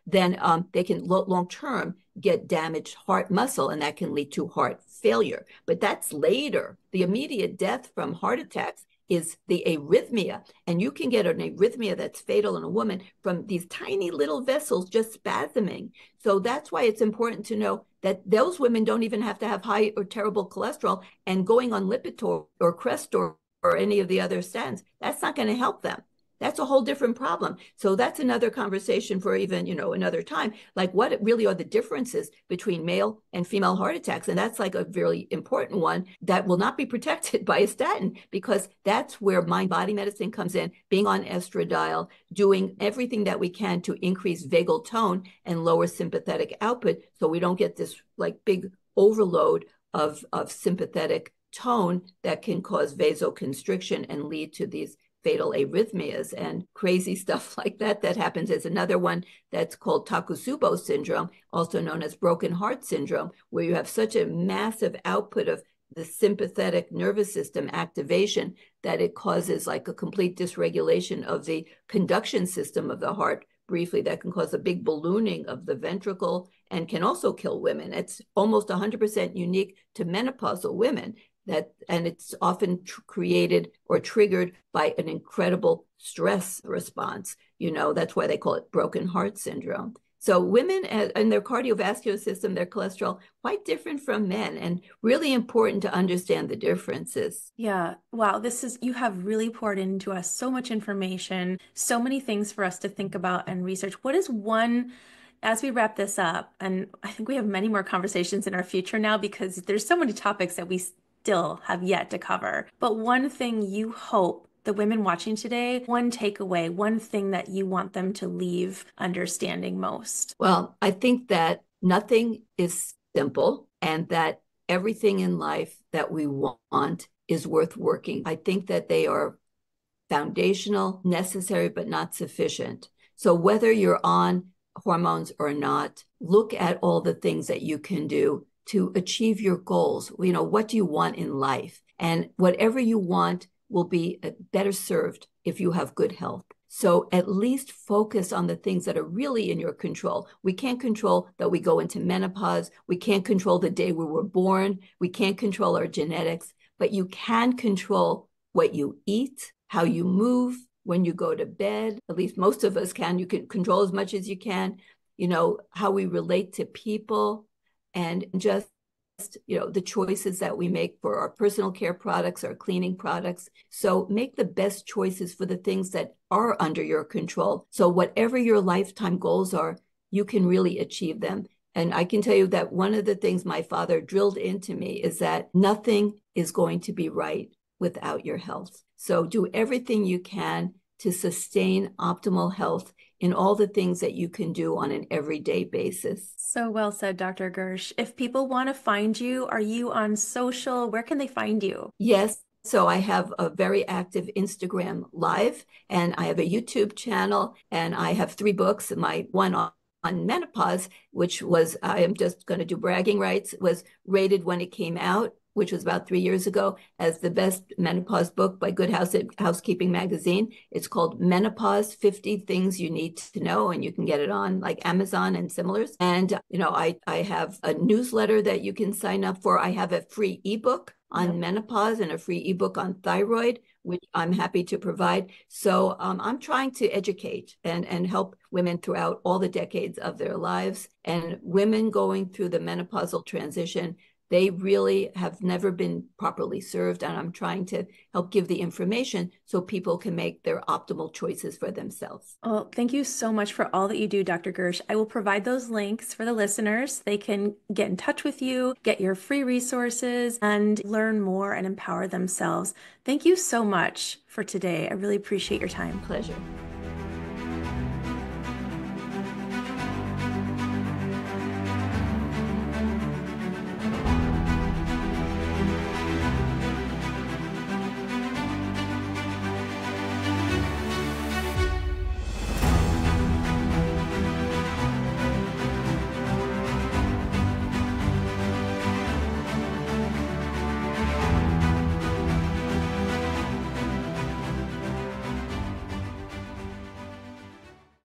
then they can long-term get damaged heart muscle, and that can lead to heart failure. But that's later. The immediate death from heart attacks is the arrhythmia. And you can get an arrhythmia that's fatal in a woman from these tiny little vessels just spasming. So that's why it's important to know that those women don't even have to have high or terrible cholesterol, and going on Lipitor or Crestor or any of the other statins, that's not going to help them. That's a whole different problem. So that's another conversation for even, another time, like what really are the differences between male and female heart attacks. And that's like a very important one that will not be protected by a statin, because that's where mind-body medicine comes in, being on estradiol, doing everything that we can to increase vagal tone and lower sympathetic output, so we don't get this like big overload of sympathetic tone that can cause vasoconstriction and lead to these fatal arrhythmias and crazy stuff like that happens. There's another one that's called Takotsubo syndrome, also known as broken heart syndrome, where you have such a massive output of the sympathetic nervous system activation that it causes like a complete dysregulation of the conduction system of the heart briefly, that can cause a big ballooning of the ventricle and can also kill women. It's almost 100% unique to menopausal women. And it's often created or triggered by an incredible stress response. That's why they call it broken heart syndrome. So women and their cardiovascular system, their cholesterol, quite different from men, and really important to understand the differences. Yeah. Wow. You have really poured into us so much information, so many things for us to think about and research. What is one, as we wrap this up, and I think we have many more conversations in our future now, because there's so many topics that we still have yet to cover. But one thing you hope the women watching today, one takeaway, one thing that you want them to leave understanding most? Well, I think that nothing is simple, and that everything in life that we want is worth working. I think that they are foundational, necessary, but not sufficient. So whether you're on hormones or not, look at all the things that you can do to achieve your goals. What do you want in life? And whatever you want will be better served if you have good health. So at least focus on the things that are really in your control. We can't control that we go into menopause. We can't control the day we were born. We can't control our genetics, but you can control what you eat, how you move, when you go to bed. At least most of us can. You can control as much as you can, how we relate to people, and just the choices that we make for our personal care products, our cleaning products. So make the best choices for the things that are under your control. So whatever your lifetime goals are, you can really achieve them. And I can tell you that one of the things my father drilled into me is that nothing is going to be right without your health. So do everything you can to sustain optimal health in all the things that you can do on an everyday basis. So well said, Dr. Gersh. If people want to find you, are you on social? Where can they find you? Yes. So I have a very active Instagram live, and I have a YouTube channel, and I have 3 books. My one on menopause, which was, I am just going to do bragging rights, was rated when it came out, which was about 3 years ago, as the best menopause book by Housekeeping magazine. It's called Menopause 50 Things You Need to Know, and you can get it on like Amazon and similars. And, I have a newsletter that you can sign up for. I have a free ebook on menopause and a free ebook on thyroid, which I'm happy to provide. So I'm trying to educate and help women throughout all the decades of their lives. And women going through the menopausal transition, they really have never been properly served. And I'm trying to help give the information so people can make their optimal choices for themselves. Well, thank you so much for all that you do, Dr. Gersh. I will provide those links for the listeners. They can get in touch with you, get your free resources, and learn more and empower themselves. Thank you so much for today. I really appreciate your time. Pleasure.